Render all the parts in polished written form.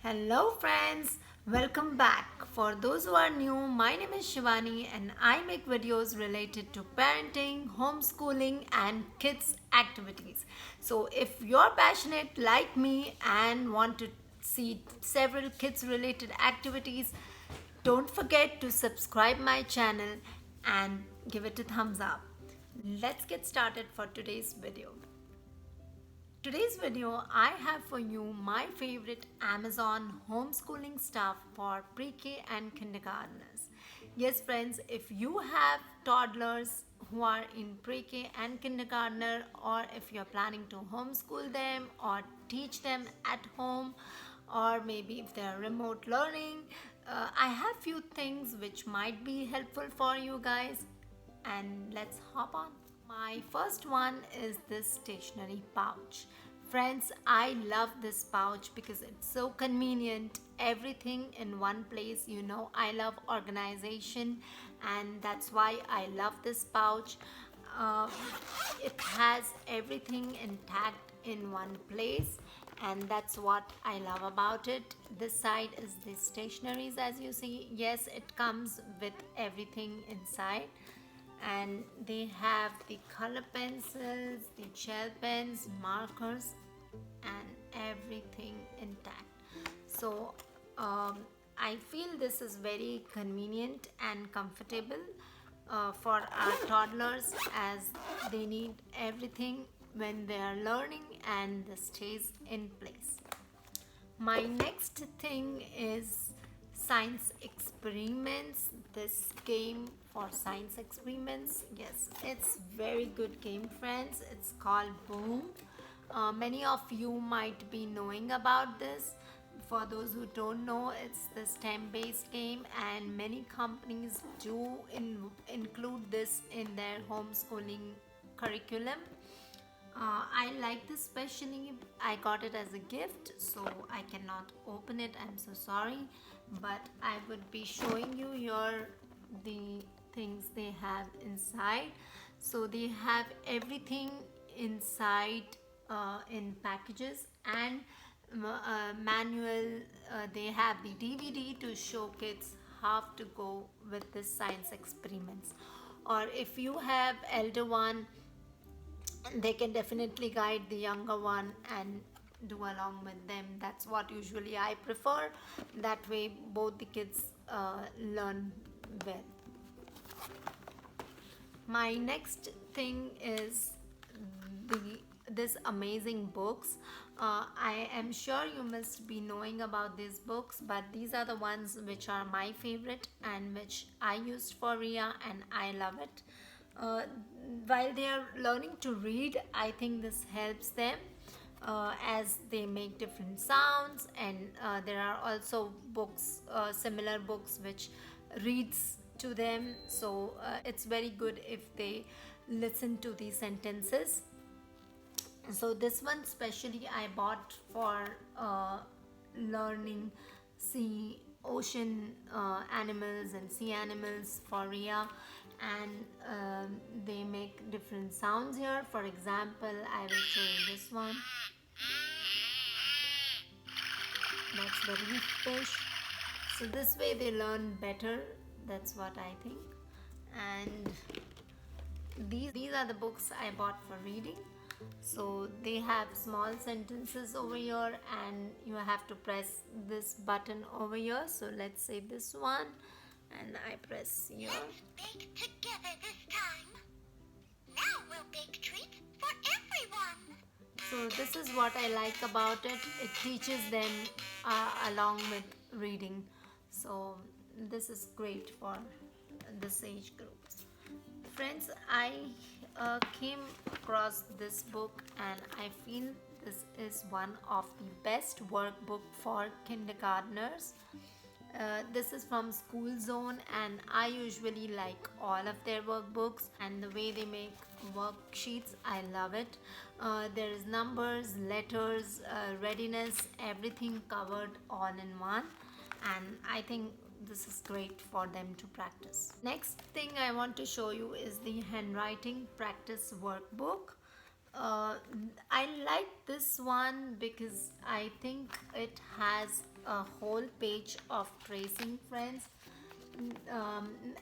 Hello, friends. Welcome back. For those who are new, my name is Shivani and I make videos related to parenting, homeschooling, and kids' activities. So, if you're passionate like me and want to see several kids related activities, don't forget to subscribe my channel and give it a thumbs up. Let's get started for today's video. Today's video I have for you my favorite Amazon homeschooling stuff for pre-K and kindergartners. Yes friends, if you have toddlers who are in pre-K and kindergartner, or if you're planning to homeschool them or teach them at home, or maybe if they're remote learning, I have few things which might be helpful for you guys, and let's hop on. My first one is this stationery pouch. Friends, I love this pouch because it's so convenient. Everything in one place. I love organization, and that's why I love this pouch. Uh, it has everything intact in one place, and that's what I love about it. This side is the stationaries, as you see. Yes, it comes with everything inside, and they have the color pencils, the gel pens, markers, and everything intact. So I feel this is very convenient and comfortable for our toddlers, as they need everything when they are learning, and this stays in place. My next thing is science experiments. This game for science experiments, yes, it's very good game, friends. It's called Boom. Many of you might be knowing about this. For those who don't know, it's the STEM based game, and many companies do include this in their homeschooling curriculum. I like this especially. I got it as a gift, so I cannot open it. I'm so sorry, but I would be showing you your the things they have inside. So they have everything inside in packages, and manual. They have the DVD to show kids how to go with the science experiments. Or if you have elder one, they can definitely guide the younger one and do along with them. That's what usually I prefer. That way both the kids learn well. My next thing is the this amazing books. I am sure you must be knowing about these books, but these are the ones which are my favorite and which I used for Ria, and I love it. uh, while they are learning to read, I think this helps them as they make different sounds, and there are also books, similar books which reads to them. So it's very good if they listen to these sentences. So this one specially I bought for learning sea ocean animals and sea animals for Ria, and they make different sounds here. For example, I will show you this one. That's the reef fish. So this way they learn better. That's what I think. And these are the books I bought for reading. So they have small sentences over here, and you have to press this button over here. So let's say this one, and I press here. Let's bake together this time. Now we'll bake treats for everyone. So this is what I like about it. It teaches them along with reading. So this is great for this age group. Friends, I came across this book, and I feel this is one of the best workbook for kindergartners. This is from School Zone, and I usually like all of their workbooks, and the way they make worksheets, I love it. There is numbers, letters, readiness, everything covered all in one, and I think this is great for them to practice. Next thing I want to show you is the handwriting practice workbook. uh, I like this one because I think it has a whole page of tracing, friends.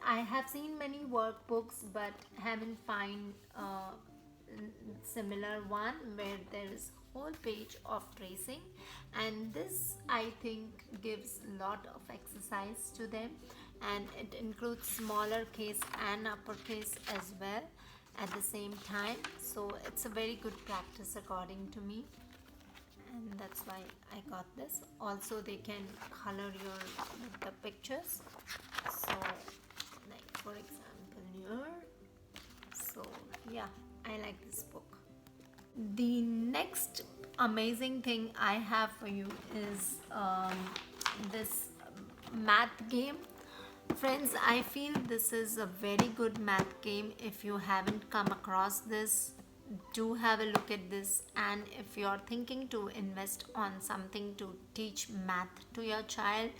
I have seen many workbooks but haven't find similar one where there is whole page of tracing, and this I think gives lot of exercise to them, and it includes smaller case and uppercase as well at the same time. So it's a very good practice according to me, and that's why I got this. Also they can color your with the pictures, so like for example here. So yeah, I like this book. The next amazing thing I have for you is this math game. Friends, I feel this is a very good math game. If you haven't come across this, do have a look at this. And if you're thinking to invest on something to teach math to your child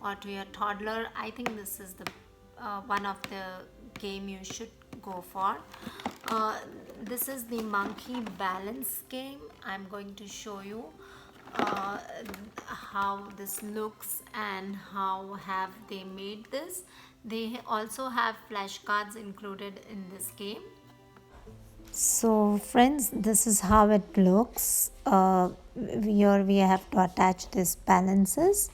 or to your toddler, I think this is the one of the game you should go for. This is the monkey balance game. I'm going to show you uh, how this looks and how have they made this. They also have flashcards included in this game. So friends, this is how it looks. Here we have to attach these balances,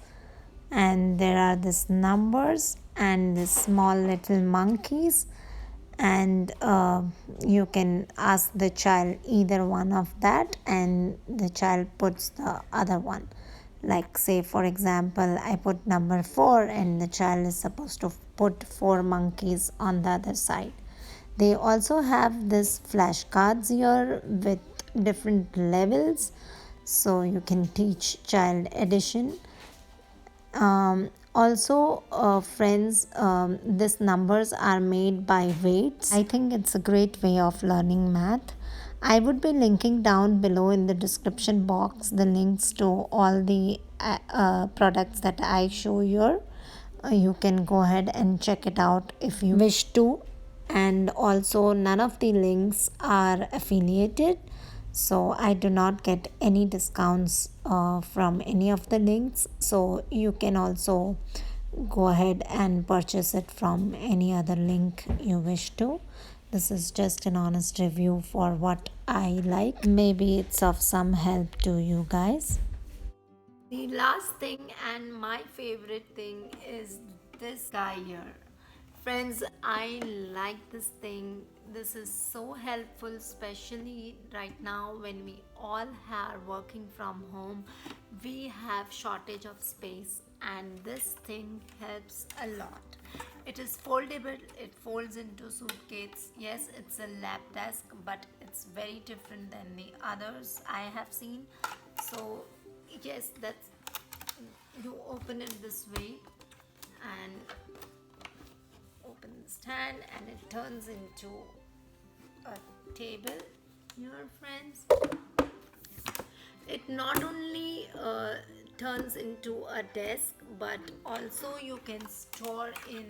and there are these numbers and the small little monkeys, and you can ask the child either one of that and the child puts the other one. Like say for example, I put number 4 and the child is supposed to put 4 monkeys on the other side. They also have this flashcards here with different levels, so you can teach child addition. Also, friends, these numbers are made by weights. I think it's a great way of learning math. I would be linking down below in the description box the links to all the products that I show here. You can go ahead and check it out if you wish to. And also, none of the links are affiliated, so I do not get any discounts from any of the links. So you can also go ahead and purchase it from any other link you wish to. This is just an honest review for what I like. Maybe it's of some help to you guys. The last thing and my favorite thing is this guy here. Friends, I like this thing. This is so helpful, especially right now when we all are working from home. We have shortage of space, and this thing helps a lot. It is foldable, it folds into suitcase. Yes, it's a lap desk, but it's very different than the others I have seen. So yes, that's, you open it this way and open the stand, and it turns into a table here, friends. It not only turns into a desk, but also you can store in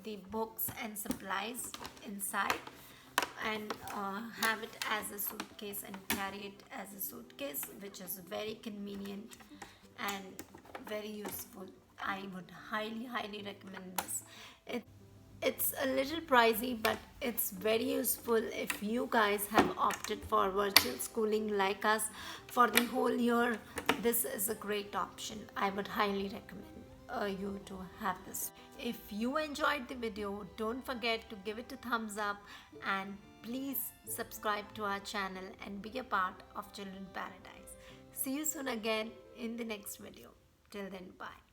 the books and supplies inside, and have it as a suitcase and carry it as a suitcase, which is very convenient and very useful. I would highly recommend this. It's a little pricey, but it's very useful if you guys have opted for virtual schooling like us for the whole year. This is a great option. I would highly recommend you to have this. If you enjoyed the video, don't forget to give it a thumbs up, and please subscribe to our channel and be a part of Children Paradise. See you soon again in the next video. Till then, bye.